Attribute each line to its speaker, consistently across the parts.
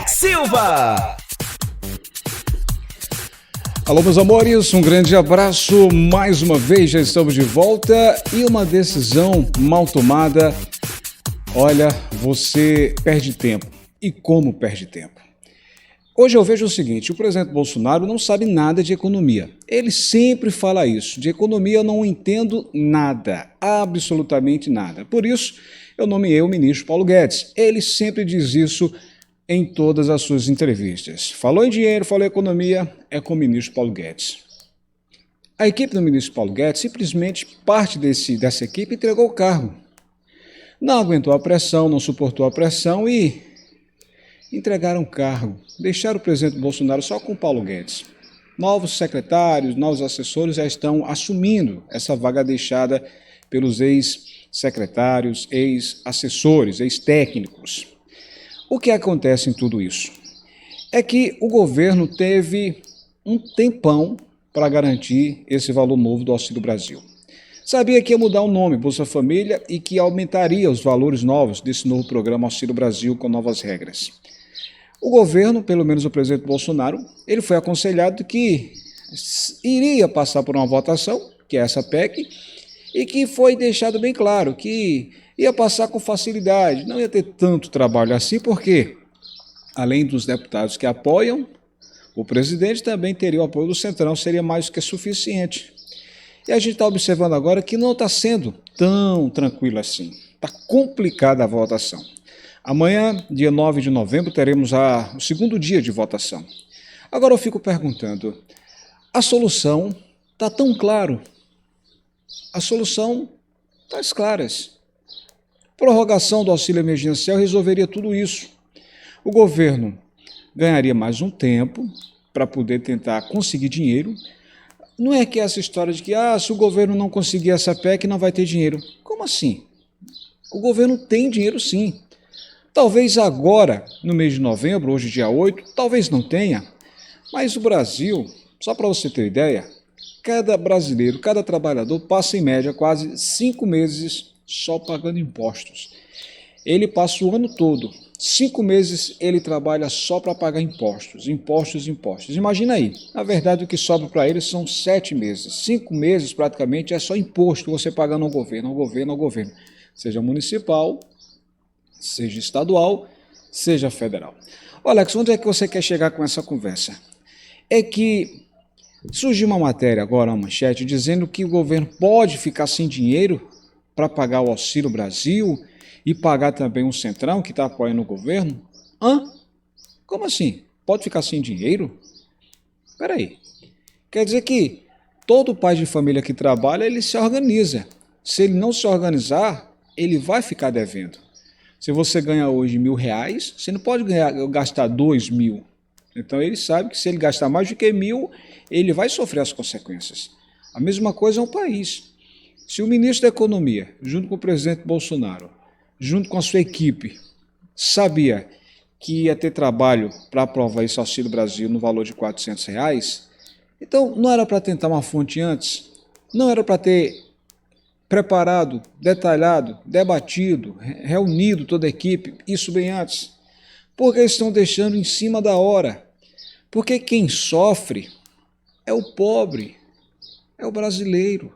Speaker 1: Alex Silva.
Speaker 2: Alô, meus amores, um grande abraço. Mais uma vez já estamos de volta e uma decisão mal tomada. Olha, você perde tempo. E como perde tempo? Hoje eu vejo o seguinte, o presidente Bolsonaro não sabe nada de economia. Ele sempre fala isso, de economia eu não entendo nada, absolutamente nada. Por isso, eu nomeei o ministro Paulo Guedes. Ele sempre diz isso em todas as suas entrevistas. Falou em dinheiro, falou em economia, é com o ministro Paulo Guedes. A equipe do ministro Paulo Guedes, simplesmente parte dessa equipe entregou o cargo. Não aguentou a pressão, não suportou a pressão e entregaram o cargo. Deixaram o presidente Bolsonaro só com o Paulo Guedes. Novos secretários, novos assessores já estão assumindo essa vaga deixada pelos ex-secretários, ex-assessores, ex-técnicos. O que acontece em tudo isso? É que o governo teve um tempão para garantir esse valor novo do Auxílio Brasil. Sabia que ia mudar o nome, Bolsa Família, e que aumentaria os valores novos desse novo programa Auxílio Brasil com novas regras. O governo, pelo menos o presidente Bolsonaro, ele foi aconselhado que iria passar por uma votação, que é essa PEC, e que foi deixado bem claro que ia passar com facilidade, não ia ter tanto trabalho assim, porque, além dos deputados que apoiam, o presidente também teria o apoio do Centrão, seria mais do que suficiente. E a gente está observando agora que não está sendo tão tranquilo assim, está complicada a votação. Amanhã, dia 9 de novembro, teremos o segundo dia de votação. Agora eu fico perguntando, a solução está tão clara? A solução está às claras. Prorrogação do auxílio emergencial resolveria tudo isso. O governo ganharia mais um tempo para poder tentar conseguir dinheiro. Não é que essa história de que se o governo não conseguir essa PEC não vai ter dinheiro. Como assim? O governo tem dinheiro sim. Talvez agora, no mês de novembro, hoje dia 8, talvez não tenha, mas o Brasil, só para você ter ideia, cada brasileiro, cada trabalhador passa em média quase 5 meses só pagando impostos. Ele passa o ano todo, 5 meses ele trabalha só para pagar impostos, impostos, impostos. Imagina aí, na verdade o que sobra para ele são 7 meses, 5 meses praticamente é só imposto você pagando ao governo, seja municipal, seja estadual, seja federal. Olha, Alex, onde é que você quer chegar com essa conversa? É que surgiu uma matéria agora, uma manchete, dizendo que o governo pode ficar sem dinheiro para pagar o Auxílio Brasil e pagar também o Centrão, que está apoiando o governo. Como assim? Pode ficar sem dinheiro? Espera aí. Quer dizer que todo pai de família que trabalha, ele se organiza. Se ele não se organizar, ele vai ficar devendo. Se você ganha hoje R$1.000, você não pode gastar 2.000. Então ele sabe que se ele gastar mais do que 1.000, ele vai sofrer as consequências. A mesma coisa é um país. Se o ministro da Economia, junto com o presidente Bolsonaro, junto com a sua equipe, sabia que ia ter trabalho para aprovar esse Auxílio Brasil no valor de R$400, então não era para tentar uma fonte antes? Não era para ter preparado, detalhado, debatido, reunido toda a equipe, isso bem antes? Porque estão deixando em cima da hora. Porque quem sofre é o pobre, é o brasileiro,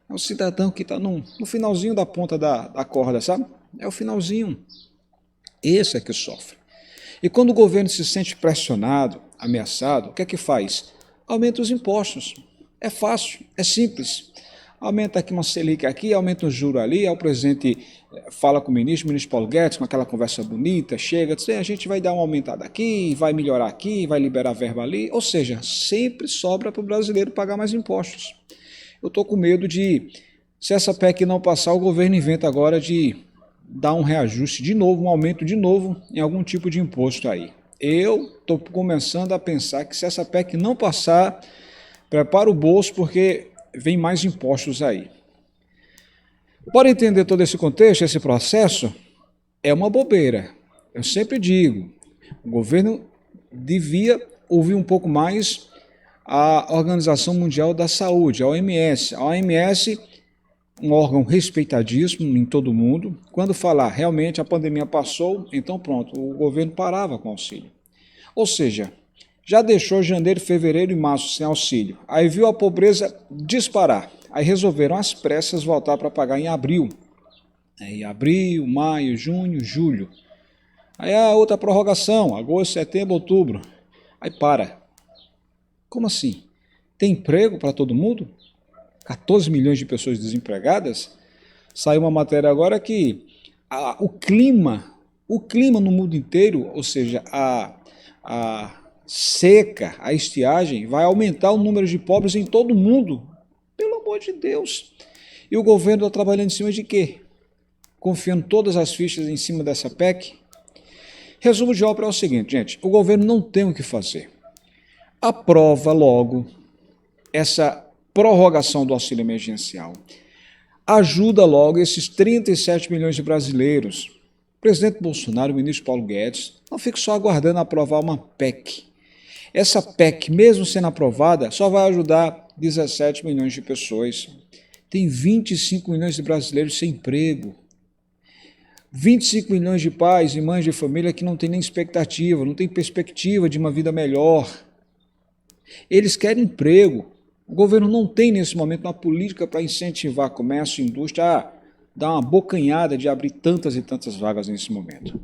Speaker 2: é o cidadão que está no finalzinho da ponta da corda, sabe? É o finalzinho. Esse é que sofre. E quando o governo se sente pressionado, ameaçado, o que é que faz? Aumenta os impostos. É fácil, é simples. Aumenta aqui uma Selic aqui, aumenta um juro ali, aí o presidente fala com o ministro Paulo Guedes, com aquela conversa bonita, chega, diz, a gente vai dar uma aumentada aqui, vai melhorar aqui, vai liberar verba ali, ou seja, sempre sobra para o brasileiro pagar mais impostos. Eu estou com medo de, se essa PEC não passar, o governo inventa agora de dar um reajuste de novo, um aumento de novo em algum tipo de imposto aí. Eu estou começando a pensar que se essa PEC não passar, prepara o bolso porque vem mais impostos aí. Para entender todo esse contexto, esse processo, é uma bobeira. Eu sempre digo, o governo devia ouvir um pouco mais a Organização Mundial da Saúde, a OMS. A OMS, um órgão respeitadíssimo em todo o mundo, quando falar realmente a pandemia passou, então pronto, o governo parava com o auxílio. Ou seja, já deixou janeiro, fevereiro e março sem auxílio. Aí viu a pobreza disparar. Aí resolveram às pressas voltar para pagar em abril. Aí abril, maio, junho, julho. Aí a outra prorrogação, agosto, setembro, outubro. Aí para. Como assim? Tem emprego para todo mundo? 14 milhões de pessoas desempregadas? Saiu uma matéria agora que o clima no mundo inteiro, ou seja, a seca, a estiagem, vai aumentar o número de pobres em todo o mundo. Pelo amor de Deus. E o governo está trabalhando em cima de quê? Confiando todas as fichas em cima dessa PEC? Resumo de ópera é o seguinte, gente, o governo não tem o que fazer. Aprova logo essa prorrogação do auxílio emergencial. Ajuda logo esses 37 milhões de brasileiros. O presidente Bolsonaro, o ministro Paulo Guedes, não fica só aguardando aprovar uma PEC. Essa PEC, mesmo sendo aprovada, só vai ajudar 17 milhões de pessoas. Tem 25 milhões de brasileiros sem emprego. 25 milhões de pais e mães de família que não têm nem expectativa, não têm perspectiva de uma vida melhor. Eles querem emprego. O governo não tem, nesse momento, uma política para incentivar comércio e indústria a dar uma bocanhada de abrir tantas e tantas vagas nesse momento.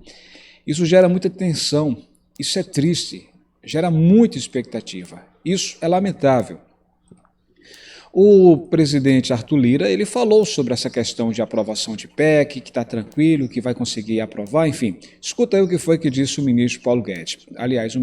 Speaker 2: Isso gera muita tensão, isso é triste, gera muita expectativa. Isso é lamentável. O presidente Arthur Lira, ele falou sobre essa questão de aprovação de PEC, que está tranquilo, que vai conseguir aprovar, enfim. Escuta aí o que foi que disse o ministro Paulo Guedes. Aliás,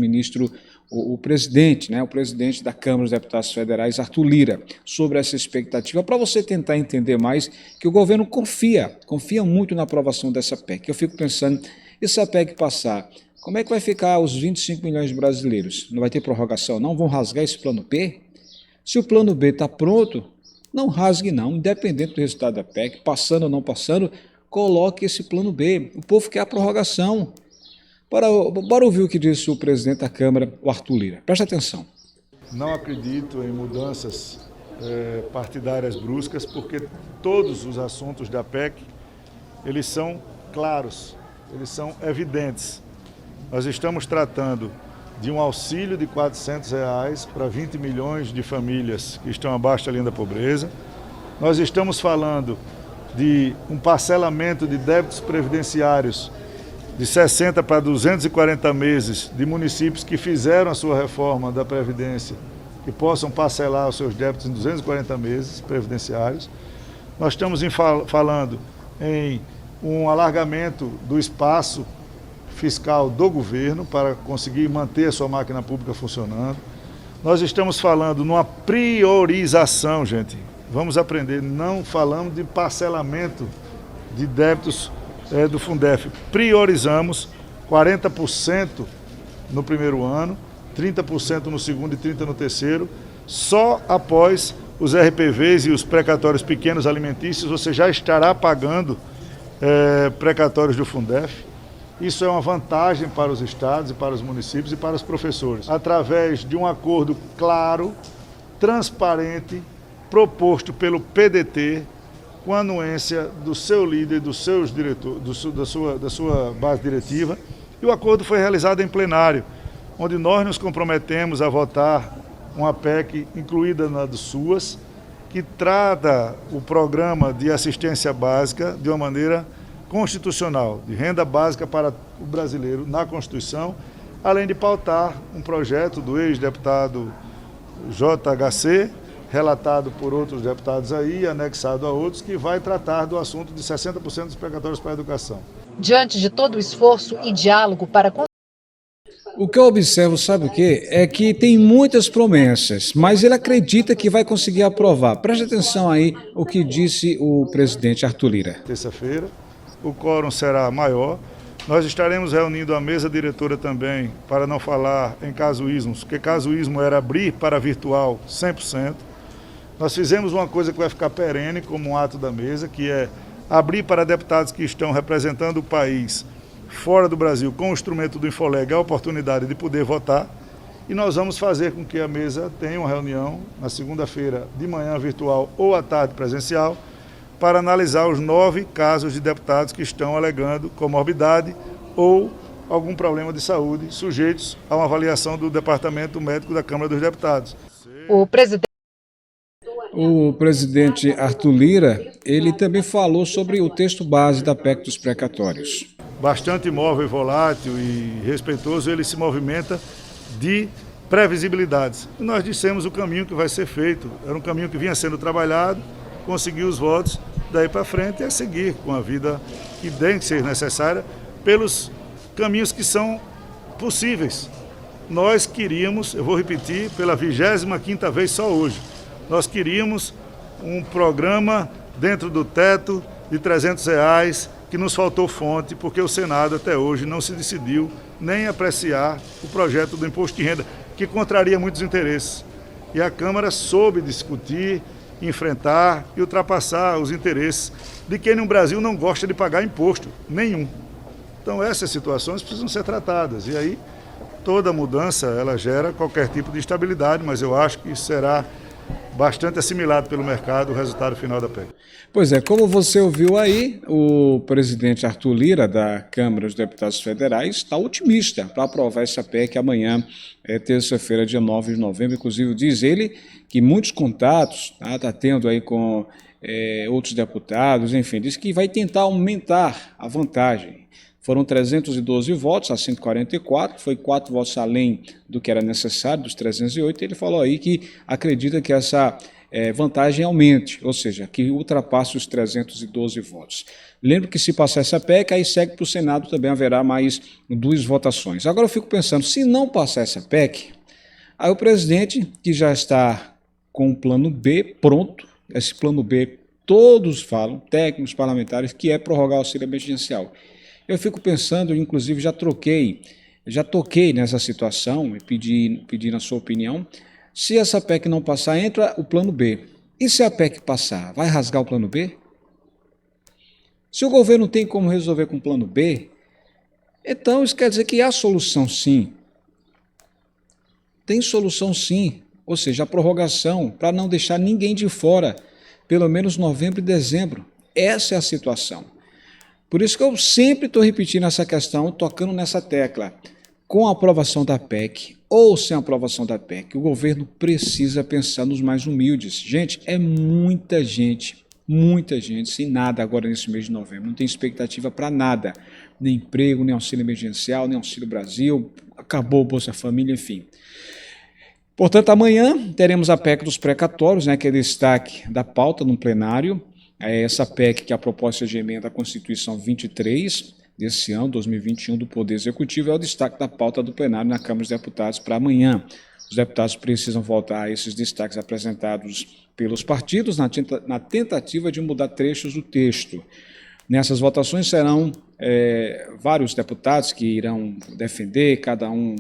Speaker 2: o presidente, né, o presidente da Câmara dos Deputados Federais, Arthur Lira, sobre essa expectativa, para você tentar entender mais que o governo confia muito na aprovação dessa PEC. Eu fico pensando, e se a PEC passar, como é que vai ficar os 25 milhões de brasileiros? Não vai ter prorrogação, não? Vão rasgar esse plano B? Se o plano B está pronto, não rasgue não, independente do resultado da PEC, passando ou não passando, coloque esse plano B. O povo quer a prorrogação. Bora ouvir o que disse o presidente da Câmara, o Arthur Lira. Preste atenção.
Speaker 1: Não acredito em mudanças partidárias bruscas, porque todos os assuntos da PEC, eles são claros, eles são evidentes. Nós estamos tratando de um auxílio de R$ 400 para 20 milhões de famílias que estão abaixo da linha da pobreza. Nós estamos falando de um parcelamento de débitos previdenciários de 60 para 240 meses de municípios que fizeram a sua reforma da Previdência, que possam parcelar os seus débitos em 240 meses previdenciários. Nós estamos falando em um alargamento do espaço fiscal do governo para conseguir manter a sua máquina pública funcionando. Nós estamos falando numa priorização, gente. Vamos aprender, não falamos de parcelamento de débitos do Fundef. Priorizamos 40% no primeiro ano, 30% no segundo e 30% no terceiro. Só após os RPVs e os precatórios pequenos alimentícios você já estará pagando precatórios do Fundef. Isso é uma vantagem para os estados e para os municípios e para os professores. Através de um acordo claro, transparente, proposto pelo PDT, com a anuência do seu líder, dos seus diretores, da sua base diretiva. E o acordo foi realizado em plenário, onde nós nos comprometemos a votar uma PEC incluída na dos SUAS, que trata o programa de assistência básica de uma maneira constitucional, de renda básica para o brasileiro na Constituição, além de pautar um projeto do ex-deputado JHC, relatado por outros deputados aí, anexado a outros, que vai tratar do assunto de 60% dos precatórios para a educação.
Speaker 3: Diante de todo o esforço e diálogo para...
Speaker 2: O que eu observo, sabe o quê? É que tem muitas promessas, mas ele acredita que vai conseguir aprovar. Preste atenção aí o que disse o presidente Arthur Lira.
Speaker 1: Terça-feira, o quórum será maior. Nós estaremos reunindo a mesa diretora também, para não falar em casuísmos, porque casuísmo era abrir para virtual 100%. Nós fizemos uma coisa que vai ficar perene como um ato da mesa, que é abrir para deputados que estão representando o país fora do Brasil com o instrumento do Infoleg a oportunidade de poder votar. E nós vamos fazer com que a mesa tenha uma reunião na segunda-feira de manhã virtual ou à tarde presencial, para analisar os 9 casos de deputados que estão alegando comorbidade ou algum problema de saúde, sujeitos a uma avaliação do Departamento Médico da Câmara dos Deputados.
Speaker 2: O presidente Arthur Lira, ele também falou sobre o texto base da PEC dos precatórios.
Speaker 1: Bastante imóvel e volátil e respeitoso, ele se movimenta de previsibilidades. E nós dissemos o caminho que vai ser feito. Era um caminho que vinha sendo trabalhado, conseguiu os votos, daí para frente é seguir com a vida que tem que ser necessária pelos caminhos que são possíveis. Nós queríamos, eu vou repetir pela 25ª vez só hoje, nós queríamos um programa dentro do teto de R$300, que nos faltou fonte, porque o Senado até hoje não se decidiu nem apreciar o projeto do imposto de renda, que contraria muitos interesses. E a Câmara soube discutir, enfrentar e ultrapassar os interesses de quem no Brasil não gosta de pagar imposto nenhum. Então essas situações precisam ser tratadas. E aí toda mudança ela gera qualquer tipo de estabilidade, mas eu acho que será bastante assimilado pelo mercado o resultado final da PEC.
Speaker 2: Pois é, como você ouviu aí, o presidente Arthur Lira, da Câmara dos Deputados Federais, está otimista para aprovar essa PEC amanhã, terça-feira, dia 9 de novembro. Inclusive, diz ele que muitos contatos está tendo aí com outros deputados, enfim, diz que vai tentar aumentar a vantagem. Foram 312 votos a 144, foi 4 votos além do que era necessário, dos 308. Ele falou aí que acredita que essa vantagem aumente, ou seja, que ultrapasse os 312 votos. Lembro que se passar essa PEC, aí segue para o Senado, também haverá mais 2 votações. Agora eu fico pensando, se não passar essa PEC, aí o presidente, que já está com o plano B pronto, esse plano B todos falam, técnicos parlamentares, que é prorrogar o auxílio emergencial. Eu fico pensando, inclusive já toquei nessa situação e pedi na sua opinião, se essa PEC não passar, entra o plano B. E se a PEC passar, vai rasgar o plano B? Se o governo tem como resolver com o plano B, então isso quer dizer que há solução sim. Tem solução sim, ou seja, a prorrogação para não deixar ninguém de fora, pelo menos novembro e dezembro. Essa é a situação. Por isso que eu sempre estou repetindo essa questão, tocando nessa tecla. Com a aprovação da PEC ou sem a aprovação da PEC, o governo precisa pensar nos mais humildes. Gente, é muita gente sem nada agora nesse mês de novembro. Não tem expectativa para nada, nem emprego, nem auxílio emergencial, nem auxílio Brasil, acabou o Bolsa Família, enfim. Portanto, amanhã teremos a PEC dos precatórios, que é destaque da pauta no plenário. Essa PEC, que é a proposta de emenda à Constituição 23 desse ano, 2021, do Poder Executivo, é o destaque da pauta do plenário na Câmara dos Deputados para amanhã. Os deputados precisam votar a esses destaques apresentados pelos partidos na tentativa de mudar trechos do texto. Nessas votações serão vários deputados que irão defender, cada um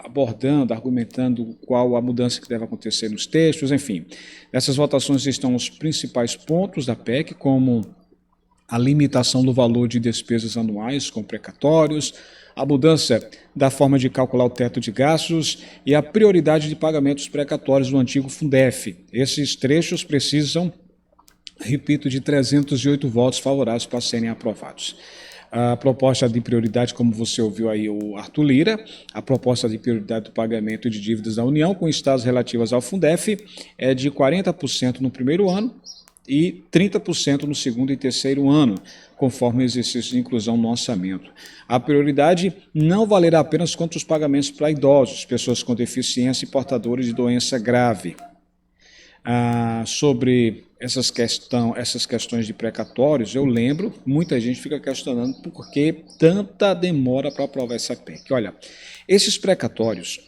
Speaker 2: abordando, argumentando qual a mudança que deve acontecer nos textos, enfim. Nessas votações estão os principais pontos da PEC, como a limitação do valor de despesas anuais com precatórios, a mudança da forma de calcular o teto de gastos e a prioridade de pagamentos precatórios do antigo Fundef. Esses trechos precisam, repito, de 308 votos favoráveis para serem aprovados. A proposta de prioridade, como você ouviu aí o Arthur Lira, a proposta de prioridade do pagamento de dívidas da União com estados relativas ao Fundef é de 40% no primeiro ano e 30% no segundo e terceiro ano, conforme o exercício de inclusão no orçamento. A prioridade não valerá apenas contra os pagamentos para idosos, pessoas com deficiência e portadores de doença grave. Sobre essas questões de precatórios, eu lembro, muita gente fica questionando por que tanta demora para aprovar essa PEC. Olha, esses precatórios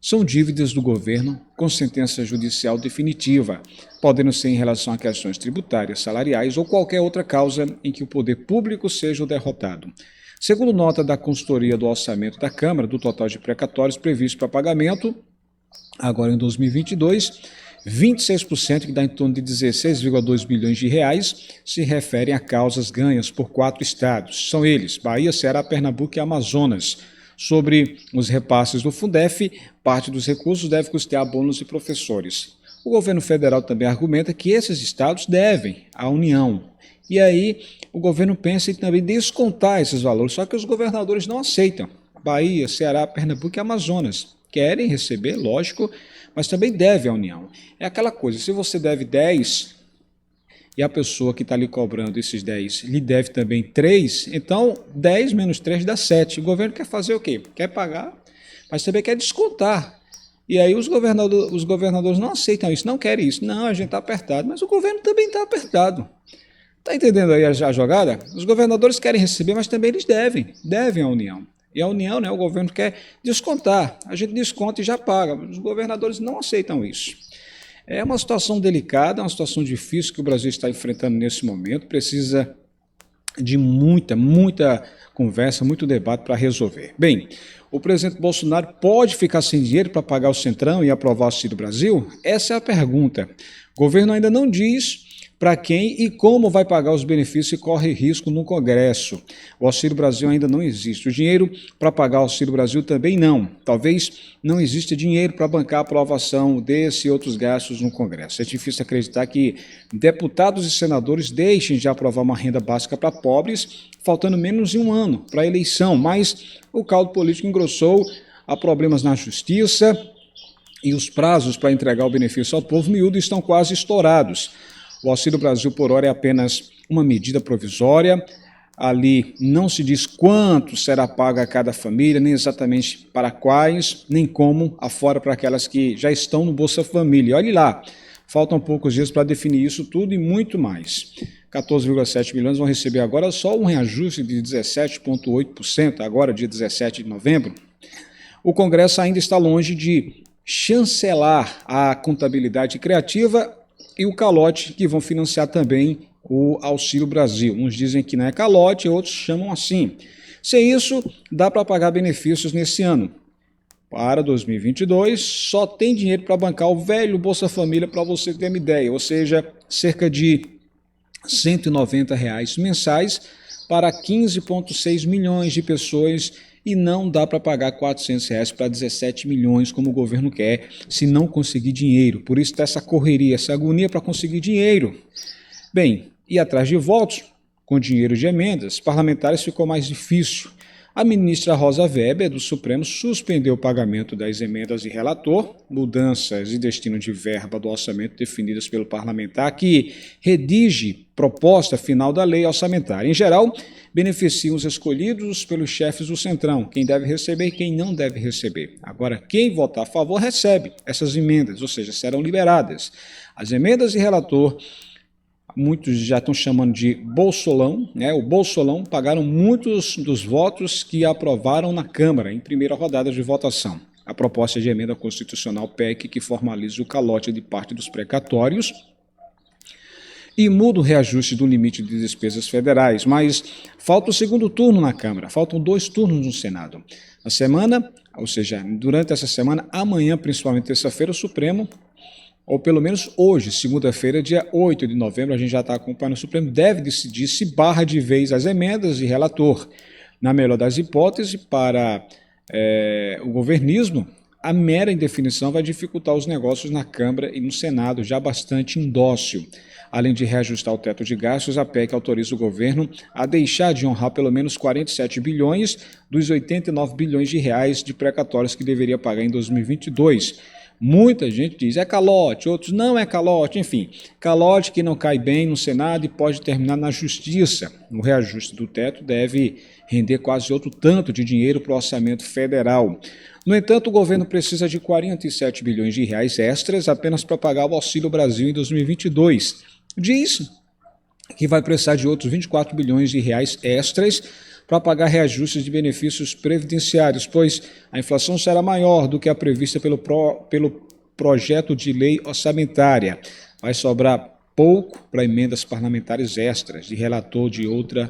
Speaker 2: são dívidas do governo com sentença judicial definitiva, podendo ser em relação a questões tributárias, salariais ou qualquer outra causa em que o poder público seja o derrotado. Segundo nota da consultoria do orçamento da Câmara, do total de precatórios previstos para pagamento, agora em 2022, 26%, que dá em torno de 16,2 bilhões de reais, se referem a causas ganhas por 4 estados. São eles, Bahia, Ceará, Pernambuco e Amazonas. Sobre os repasses do Fundef, parte dos recursos deve custear bônus de professores. O governo federal também argumenta que esses estados devem à União. E aí o governo pensa em também descontar esses valores, só que os governadores não aceitam. Bahia, Ceará, Pernambuco e Amazonas querem receber, lógico, mas também deve à União. É aquela coisa, se você deve 10 e a pessoa que está lhe cobrando esses 10 lhe deve também 3, então 10 menos 3 dá 7. O governo quer fazer o quê? Quer pagar, mas também quer descontar. E aí os governadores não aceitam isso, não querem isso. Não, a gente está apertado, mas o governo também está apertado. Está entendendo aí a jogada? Os governadores querem receber, mas também eles devem à União. E a União, né, o governo quer descontar. A gente desconta e já paga. Os governadores não aceitam isso. É uma situação delicada, uma situação difícil que o Brasil está enfrentando nesse momento. Precisa de muita conversa, muito debate para resolver. Bem, o presidente Bolsonaro pode ficar sem dinheiro para pagar o Centrão e aprovar o Auxílio Brasil? Essa é a pergunta. O governo ainda não diz para quem e como vai pagar os benefícios e corre risco no Congresso. O Auxílio Brasil ainda não existe. O dinheiro para pagar o Auxílio Brasil também não. Talvez não exista dinheiro para bancar a aprovação desse e outros gastos no Congresso. É difícil acreditar que deputados e senadores deixem de aprovar uma renda básica para pobres, faltando menos de um ano para a eleição, mas o caldo político engrossou, há problemas na justiça e os prazos para entregar o benefício ao povo miúdo estão quase estourados. O Auxílio Brasil por hora é apenas uma medida provisória. Ali não se diz quanto será pago a cada família, nem exatamente para quais, nem como, afora para aquelas que já estão no Bolsa Família. Olhe lá, faltam poucos dias para definir isso tudo e muito mais. 14,7 milhões vão receber agora só um reajuste de 17,8%, agora dia 17 de novembro. O Congresso ainda está longe de chancelar a contabilidade criativa e o calote que vão financiar também o Auxílio Brasil. Uns dizem que não é calote, outros chamam assim. Sem isso, dá para pagar benefícios nesse ano. Para 2022, só tem dinheiro para bancar o velho Bolsa Família, para você ter uma ideia, ou seja, cerca de R$ 190 mensais para 15,6 milhões de pessoas, e não dá para pagar R$ 400 para 17 milhões, como o governo quer, se não conseguir dinheiro. Por isso está essa correria, essa agonia para conseguir dinheiro. Bem, e atrás de votos, com dinheiro de emendas, parlamentares ficou mais difícil. A ministra Rosa Weber, do Supremo, suspendeu o pagamento das emendas de relator, mudanças e destino de verba do orçamento definidas pelo parlamentar, que redige proposta final da lei orçamentária. Em geral, beneficiam os escolhidos pelos chefes do Centrão, quem deve receber e quem não deve receber. Agora, quem votar a favor recebe essas emendas, ou seja, serão liberadas. As emendas de relator, muitos já estão chamando de bolsolão, né? O bolsolão pagaram muitos dos votos que aprovaram na Câmara em primeira rodada de votação. A proposta de emenda constitucional PEC, que formaliza o calote de parte dos precatórios e muda o reajuste do limite de despesas federais, mas falta o segundo turno na Câmara, faltam 2 turnos no Senado. Na semana, ou seja, durante essa semana, amanhã, principalmente terça-feira, o Supremo, ou pelo menos hoje, segunda-feira, dia 8 de novembro, a gente já está acompanhando, o Supremo deve decidir se barra de vez as emendas de relator. Na melhor das hipóteses, para o governismo, a mera indefinição vai dificultar os negócios na Câmara e no Senado, já bastante indócil. Além de reajustar o teto de gastos, a PEC autoriza o governo a deixar de honrar pelo menos 47 bilhões dos 89 bilhões de reais de precatórios que deveria pagar em 2022. Muita gente diz é calote, outros não é calote, enfim, calote que não cai bem no Senado e pode terminar na Justiça. O reajuste do teto deve render quase outro tanto de dinheiro para o orçamento federal. No entanto, o governo precisa de 47 bilhões de reais extras apenas para pagar o Auxílio Brasil em 2022. Diz que vai precisar de outros 24 bilhões de reais extras para pagar reajustes de benefícios previdenciários, pois a inflação será maior do que a prevista pelo projeto de lei orçamentária. Vai sobrar pouco para emendas parlamentares extras, de relator de outras,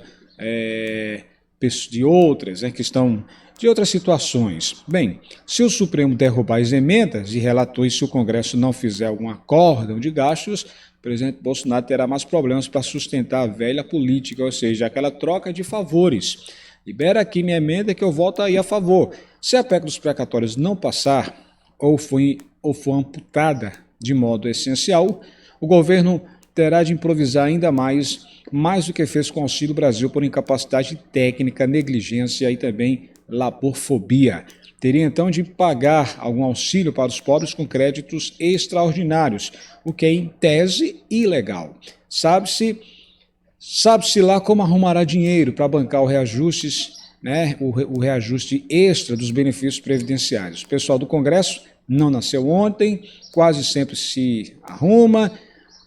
Speaker 2: que estão de outras situações. Bem, se o Supremo derrubar as emendas de relator e se o Congresso não fizer algum acórdão de gastos, o presidente Bolsonaro terá mais problemas para sustentar a velha política, ou seja, aquela troca de favores. Libera aqui minha emenda que eu voto aí a favor. Se a PEC dos precatórios não passar ou for amputada de modo essencial, o governo terá de improvisar ainda mais do que fez com o Auxílio Brasil por incapacidade técnica, negligência e também laborfobia. Teria então de pagar algum auxílio para os pobres com créditos extraordinários, o que é em tese ilegal. Sabe-se lá como arrumará dinheiro para bancar o reajuste extra dos benefícios previdenciários. O pessoal do Congresso não nasceu ontem, quase sempre se arruma.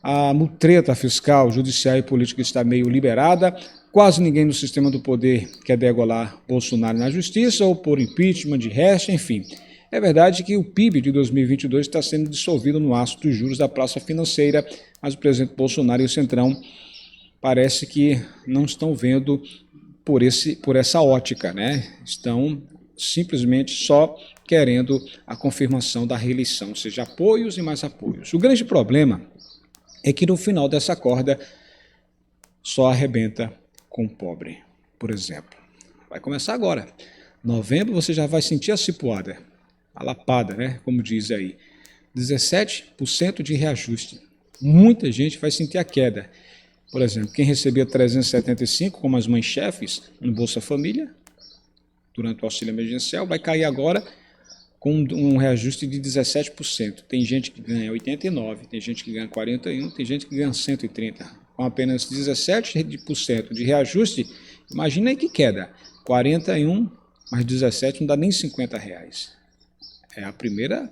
Speaker 2: A mutreta fiscal, judiciária e política está meio liberada. Quase ninguém no sistema do poder quer degolar Bolsonaro na justiça ou por impeachment de resto, enfim. É verdade que o PIB de 2022 está sendo dissolvido no aço dos juros da praça financeira, mas o presidente Bolsonaro e o Centrão parece que não estão vendo por essa ótica, né? Estão simplesmente só querendo a confirmação da reeleição, ou seja, apoios e mais apoios. O grande problema é que no final dessa corda só arrebenta com o pobre, por exemplo. Vai começar agora. Novembro você já vai sentir a cipuada, a lapada, né? Como diz aí. 17% de reajuste. Muita gente vai sentir a queda. Por exemplo, quem recebia 375, como as mães chefes, no Bolsa Família, durante o auxílio emergencial, vai cair agora com um reajuste de 17%. Tem gente que ganha 89%, tem gente que ganha 41%, tem gente que ganha 130%. Com apenas 17% de reajuste, imagina aí que queda. 41 mais 17 não dá nem R$50. É a primeira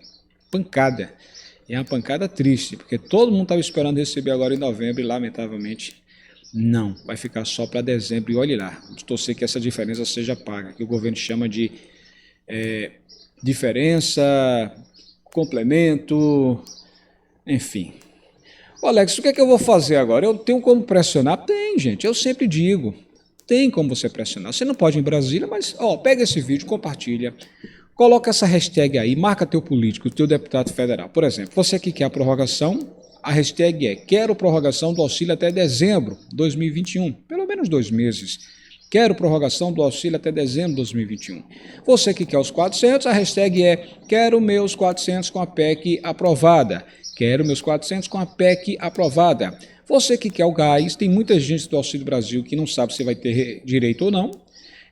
Speaker 2: pancada. E é uma pancada triste, porque todo mundo estava esperando receber agora em novembro e, lamentavelmente, não. Vai ficar só para dezembro e olhe lá. Vamos torcer que essa diferença seja paga, que o governo chama de diferença, complemento, enfim. Ô Alex, o que é que eu vou fazer agora? Eu tenho como pressionar? Tem, gente, eu sempre digo. Tem como você pressionar. Você não pode ir em Brasília, mas pega esse vídeo, compartilha. Coloca essa hashtag aí, marca teu político, teu deputado federal. Por exemplo, você que quer a prorrogação, a hashtag é quero prorrogação do auxílio até dezembro de 2021. Pelo menos 2 meses. Quero prorrogação do auxílio até dezembro de 2021. Você que quer os 400, a hashtag é quero meus 400 com a PEC aprovada. Quero meus 400 com a PEC aprovada. Você que quer o gás, tem muita gente do Auxílio Brasil que não sabe se vai ter direito ou não.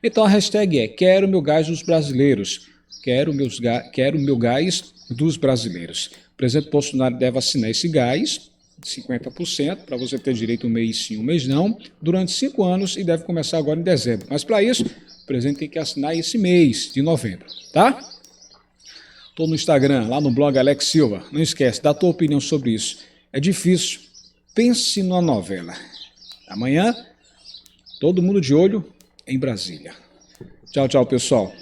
Speaker 2: Então a hashtag é quero meu gás dos brasileiros. Quero meu gás dos brasileiros. O presidente Bolsonaro deve assinar esse gás, 50%, para você ter direito um mês sim, um mês não, durante 5 anos e deve começar agora em dezembro. Mas para isso, o presidente tem que assinar esse mês de novembro, tá? Estou no Instagram, lá no blog Alex Silva. Não esquece, dá a tua opinião sobre isso. É difícil. Pense numa novela. Amanhã, todo mundo de olho em Brasília. Tchau, tchau, pessoal.